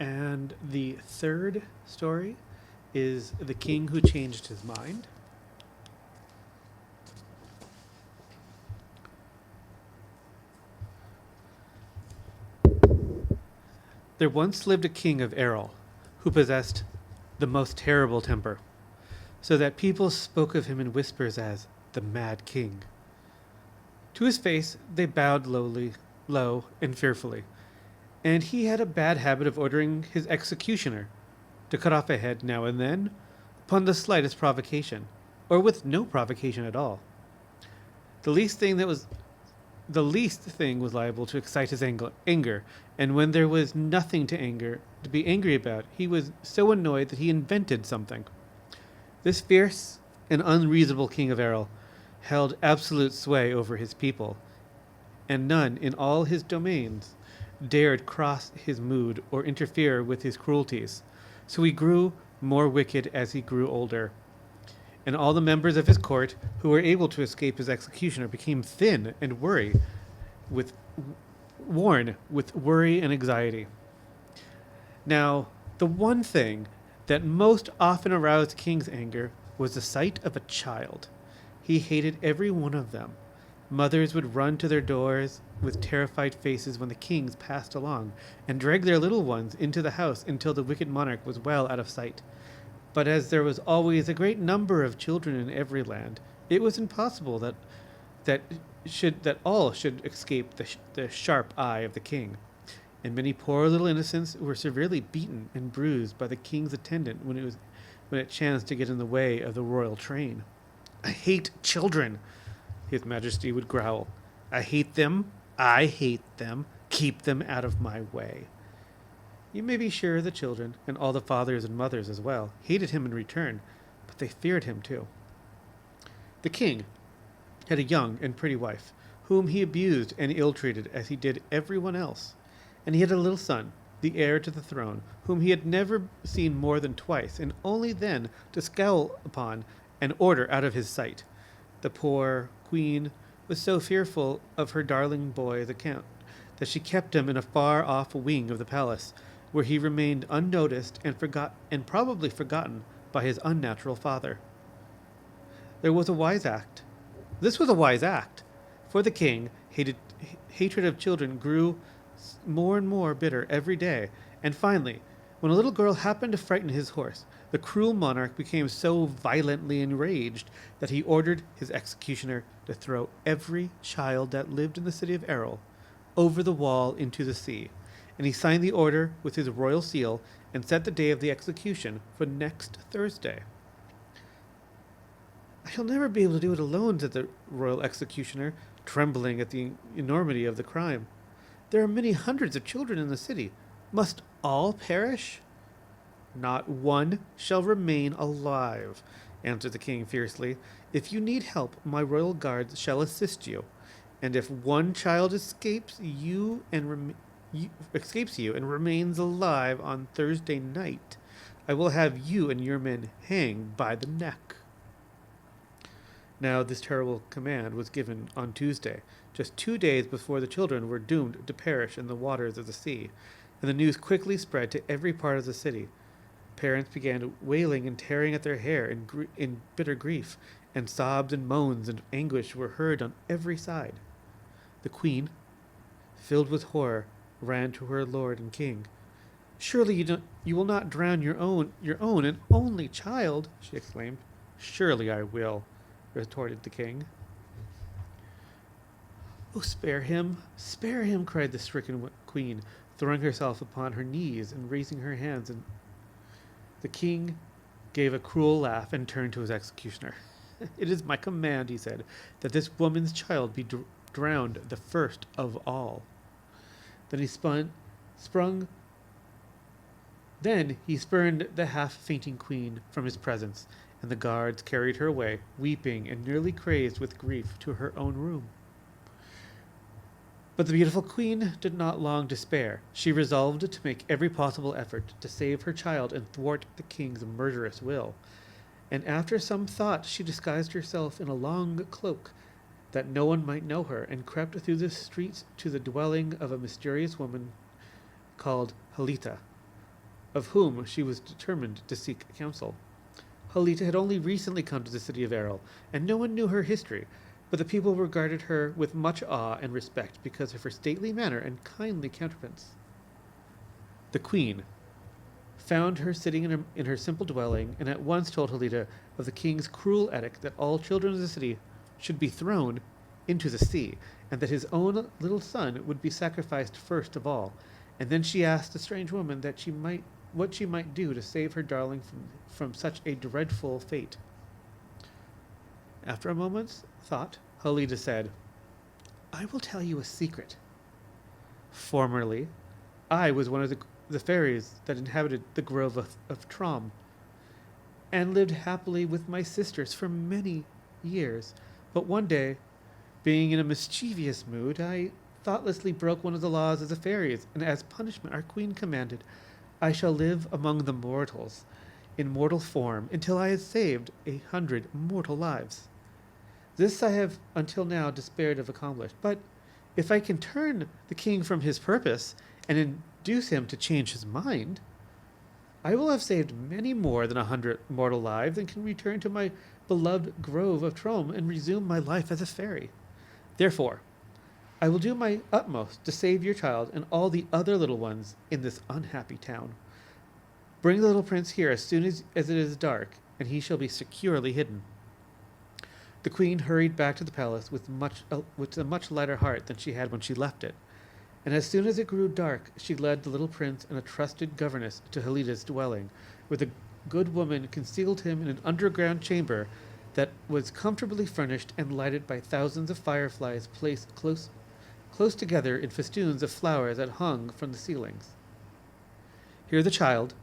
And the third story is The King Who Changed His Mind. There once lived a king of Errol who possessed the most terrible temper, so that people spoke of him in whispers as the Mad King. To his face they bowed low and fearfully, and he had a bad habit of ordering his executioner to cut off a head now and then upon the slightest provocation, or with no provocation at all. The least thing that was the least thing was liable to excite his anger, and when there was nothing to be angry about, he was so annoyed that he invented something. This fierce and unreasonable king of Errol held absolute sway over his people, and none in all his domains dared cross his mood or interfere with his cruelties. So he grew more wicked as he grew older, and all the members of his court who were able to escape his executioner became thin and with worn with worry and anxiety. Now, the one thing that most often aroused the king's anger was the sight of a child. He hated every one of them. Mothers would run to their doors with terrified faces when the kings passed along, and drag their little ones into the house until the wicked monarch was well out of sight. But as there was always a great number of children in every land, it was impossible that all should escape the sharp eye of the king. And many poor little innocents were severely beaten and bruised by the king's attendant when it chanced to get in the way of the royal train. "I hate children," His Majesty would growl. I hate them. Keep them out of my way." You may be sure the children, and all the fathers and mothers as well, hated him in return, but they feared him too. The king had a young and pretty wife, whom he abused and ill-treated as he did everyone else, and he had a little son, the heir to the throne, whom he had never seen more than twice, and only then to scowl upon and order out of his sight. The poor queen was so fearful of her darling boy, the count, that she kept him in a far-off wing of the palace, where he remained unnoticed and probably forgotten by his unnatural father. This was a wise act, for the king hatred of children grew more and more bitter every day, and finally, when a little girl happened to frighten his horse, the cruel monarch became so violently enraged that he ordered his executioner to throw every child that lived in the city of Errol over the wall into the sea, and he signed the order with his royal seal and set the day of the execution for next Thursday. "I shall never be able to do it alone," said the royal executioner, trembling at the enormity of the crime. "There are many hundreds of children in the city. Must all perish?" "Not one shall remain alive," answered the king fiercely. "If you need help, my royal guards shall assist you, and if one child escapes you and remains alive on Thursday night, I will have you and your men hanged by the neck." Now this terrible command was given on Tuesday, just 2 days before the children were doomed to perish in the waters of the sea, and the news quickly spread to every part of the city. Parents began wailing and tearing at their hair in bitter grief, and sobs and moans and anguish were heard on every side. The queen, filled with horror, ran to her lord and king. "Surely you will not drown your own and only child," she exclaimed. "Surely I will," retorted the king. "Oh, spare him, cried the stricken queen, throwing herself upon her knees and raising her hands. And the king gave a cruel laugh and turned to his executioner. "It is my command," he said, "that this woman's child be drowned the first of all." Then he spurned the half-fainting queen from his presence, and the guards carried her away, weeping and nearly crazed with grief, to her own room. But the beautiful queen did not long despair. She resolved to make every possible effort to save her child and thwart the king's murderous will. And after some thought, she disguised herself in a long cloak, that no one might know her, and crept through the streets to the dwelling of a mysterious woman called Halita, of whom she was determined to seek counsel. Halita had only recently come to the city of Errol, and no one knew her history, but the people regarded her with much awe and respect because of her stately manner and kindly countenance. The queen found her sitting in her simple dwelling, and at once told Halita of the king's cruel edict that all children of the city should be thrown into the sea, and that his own little son would be sacrificed first of all. And then she asked the strange woman what she might do to save her darling from such a dreadful fate. After a moment's thought, Halita said, "I will tell you a secret. Formerly, I was one of the fairies that inhabited the grove of Trom, and lived happily with my sisters for many years. But one day, being in a mischievous mood, I thoughtlessly broke one of the laws of the fairies, and as punishment our queen commanded I shall live among the mortals in mortal form until I have saved 100 mortal lives. This I have until now despaired of accomplished, but if I can turn the king from his purpose and induce him to change his mind, I will have saved many more than 100 mortal lives and can return to my beloved grove of Trom and resume my life as a fairy. Therefore, I will do my utmost to save your child and all the other little ones in this unhappy town. Bring the little prince here as soon as it is dark, and he shall be securely hidden." The queen hurried back to the palace with a much lighter heart than she had when she left it, and as soon as it grew dark, she led the little prince and a trusted governess to Halita's dwelling, where the good woman concealed him in an underground chamber that was comfortably furnished and lighted by thousands of fireflies placed close together in festoons of flowers that hung from the ceilings. Here the child,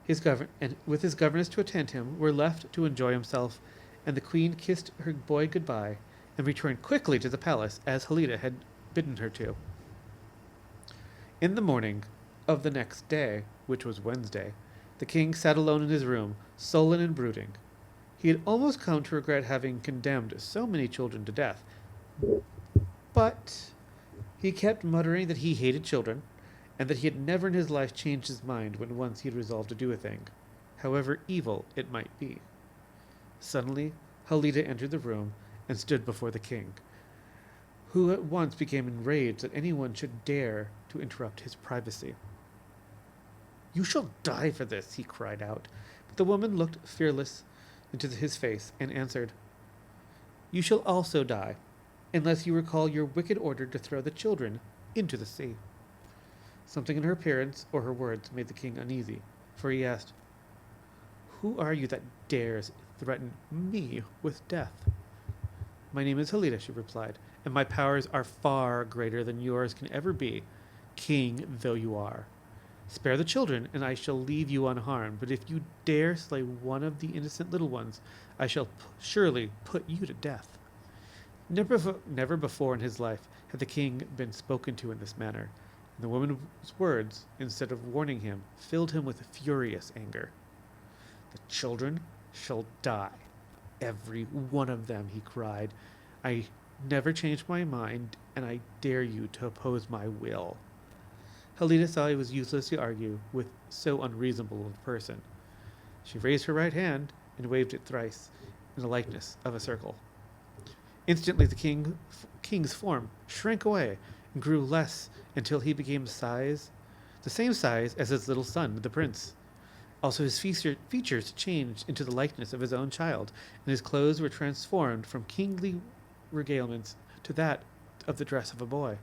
and with his governess to attend him, were left to enjoy himself, and the queen kissed her boy goodbye and returned quickly to the palace as Halita had bidden her to. In the morning of the next day, which was Wednesday, the king sat alone in his room, sullen and brooding. He had almost come to regret having condemned so many children to death, but he kept muttering that he hated children, and that he had never in his life changed his mind when once he had resolved to do a thing, however evil it might be. Suddenly, Halita entered the room and stood before the king, who at once became enraged that anyone should dare to interrupt his privacy. "You shall die for this," he cried out. But the woman looked fearless into his face and answered, "You shall also die, unless you recall your wicked order to throw the children into the sea." Something in her appearance or her words made the king uneasy, for he asked, "Who are you that dares threaten me with death?" "My name is Halita," she replied, "and my powers are far greater than yours can ever be, king though you are. Spare the children, and I shall leave you unharmed, but if you dare slay one of the innocent little ones, I shall surely put you to death." Never before in his life had the king been spoken to in this manner, and the woman's words, instead of warning him, filled him with furious anger. "The children shall die, every one of them," he cried. "I never changed my mind, and I dare you to oppose my will." Halita saw it was useless to argue with so unreasonable a person. She raised her right hand and waved it thrice in the likeness of a circle. Instantly the king's form shrank away and grew less until he became the same size as his little son, the prince. Also his features changed into the likeness of his own child, and his clothes were transformed from kingly regalements to that of the dress of a boy.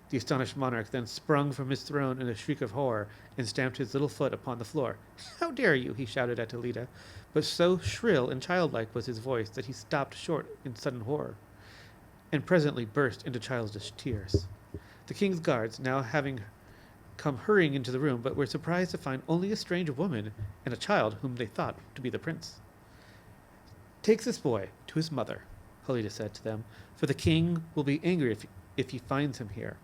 The astonished monarch then sprung from his throne in a shriek of horror and stamped his little foot upon the floor. "How dare you?" he shouted at Halita, but so shrill and childlike was his voice that he stopped short in sudden horror, and presently burst into childish tears. The king's guards, now having come hurrying into the room, but were surprised to find only a strange woman and a child whom they thought to be the prince. "Take this boy to his mother," Halita said to them, "for the king will be angry if he finds him here."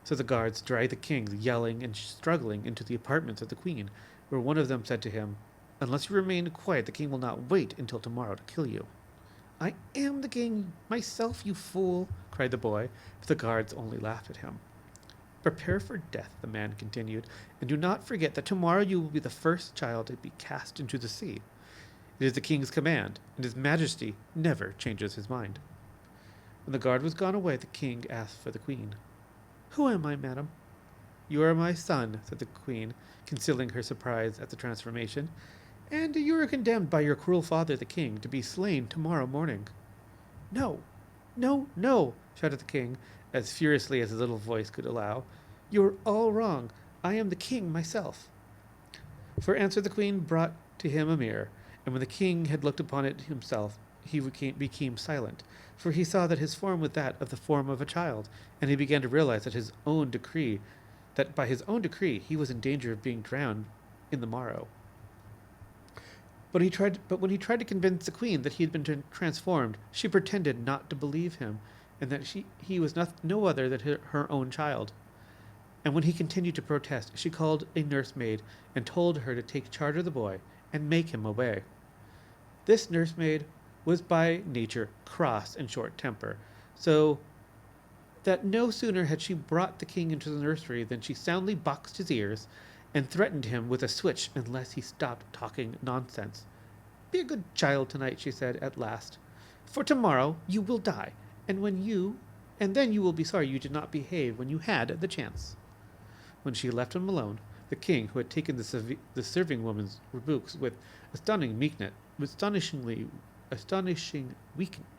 So the guards dragged the king, yelling and struggling, into the apartments of the queen, where one of them said to him, "Unless you remain quiet, the king will not wait until tomorrow to kill you." "I am the king myself, you fool," cried the boy, but the guards only laughed at him. Prepare for death, the man continued, and do not forget that tomorrow you will be the first child to be cast into the sea. It is the king's command, and his majesty never changes his mind. When the guard was gone away, the king asked for the queen. Who am I, madam? You are my son, said the queen, concealing her surprise at the transformation, and you are condemned by your cruel father, the king, to be slain tomorrow morning. No, no, no, shouted the king, as furiously as his little voice could allow. You are all wrong. I am the king myself. For answer, the queen brought to him a mirror, and when the king had looked upon it himself, he became silent, for he saw that his form was that of the form of a child, and he began to realize that by his own decree he was in danger of being drowned in the morrow. But when he tried to convince the queen that he had been transformed, she pretended not to believe him, and that he was no other than her own child. And when he continued to protest, she called a nursemaid and told her to take charge of the boy and make him obey. This nursemaid was by nature cross and short-tempered, so that no sooner had she brought the king into the nursery than she soundly boxed his ears and threatened him with a switch unless he stopped talking nonsense. Be a good child tonight, she said at last, for tomorrow you will die, and then you will be sorry you did not behave when you had the chance. When she left him alone, the king, who had taken the serving woman's rebukes with astonishing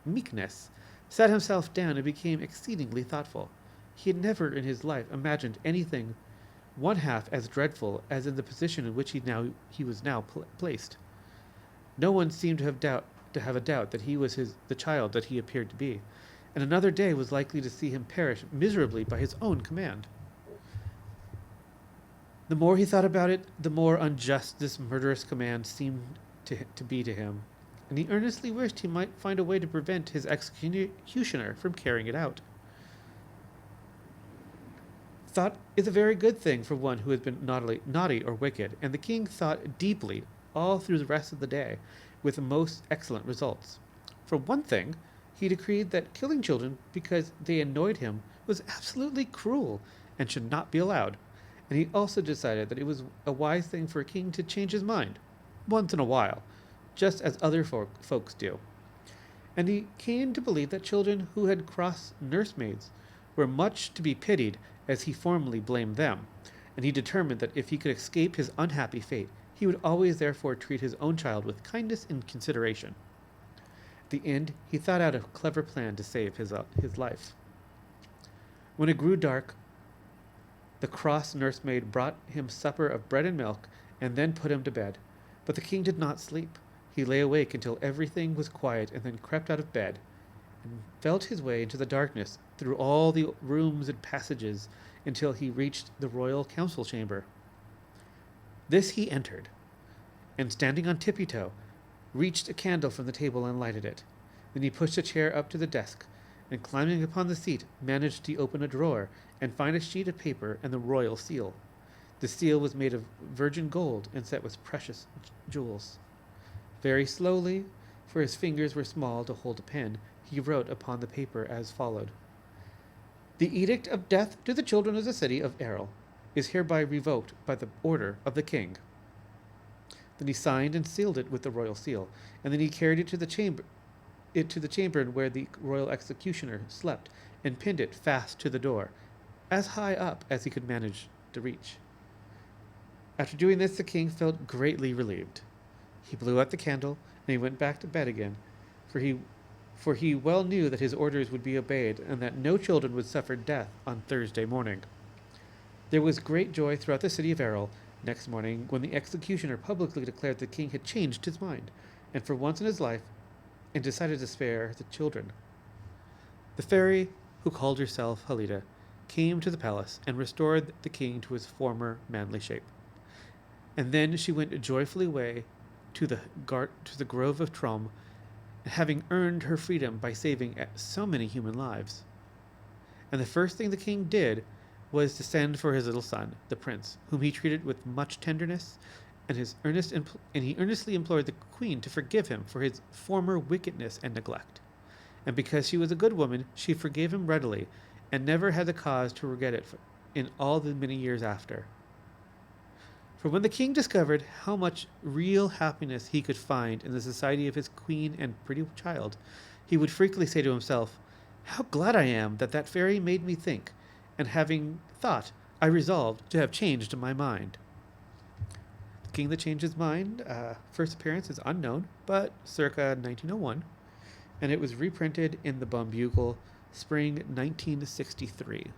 meekness, sat himself down and became exceedingly thoughtful. He had never in his life imagined anything one half as dreadful as in the position in which he was now placed. No one seemed to have a doubt that he was the child that he appeared to be, and another day was likely to see him perish miserably by his own command. The more he thought about it, the more unjust this murderous command seemed to be to him, and he earnestly wished he might find a way to prevent his executioner from carrying it out. Thought is a very good thing for one who has been naughty or wicked, and the king thought deeply all through the rest of the day, with the most excellent results. For one thing, he decreed that killing children because they annoyed him was absolutely cruel and should not be allowed, and he also decided that it was a wise thing for a king to change his mind, once in a while, just as other folks do. And he came to believe that children who had crossed nursemaids were much to be pitied, as he formerly blamed them, and he determined that if he could escape his unhappy fate, he would always therefore treat his own child with kindness and consideration. At the end, he thought out a clever plan to save his life. When it grew dark, the cross nursemaid brought him supper of bread and milk, and then put him to bed. But the king did not sleep. He lay awake until everything was quiet, and then crept out of bed, and felt his way into the darkness through all the rooms and passages until he reached the royal council chamber. This he entered, and standing on tippy-toe, reached a candle from the table and lighted it. Then he pushed a chair up to the desk, and climbing upon the seat, managed to open a drawer and find a sheet of paper and the royal seal. The seal was made of virgin gold and set with precious jewels. Very slowly, for his fingers were small to hold a pen, he wrote upon the paper as followed. The edict of death to the children of the city of Errol is hereby revoked by the order of the king. Then he signed and sealed it with the royal seal, and then he carried it to the chamber where the royal executioner slept, and pinned it fast to the door, as high up as he could manage to reach. After doing this, the king felt greatly relieved. He blew out the candle, and he went back to bed again, for he well knew that his orders would be obeyed, and that no children would suffer death on Thursday morning. There was great joy throughout the city of Errol next morning when the executioner publicly declared the king had changed his mind, and for once in his life, and decided to spare the children. The fairy, who called herself Halida, came to the palace and restored the king to his former manly shape. And then she went joyfully away to the grove of Trom, having earned her freedom by saving so many human lives. And the first thing the king did was to send for his little son, the prince, whom he treated with much tenderness, and he earnestly implored the queen to forgive him for his former wickedness and neglect. And because she was a good woman, she forgave him readily, and never had the cause to regret it. in all the many years after. For when the king discovered how much real happiness he could find in the society of his queen and pretty child, he would frequently say to himself, "How glad I am that that fairy made me think, and having thought, I resolved to have changed my mind." The king that changed his mind, first appearance is unknown, but circa 1901, and it was reprinted in the Baum Bugle, spring 1963.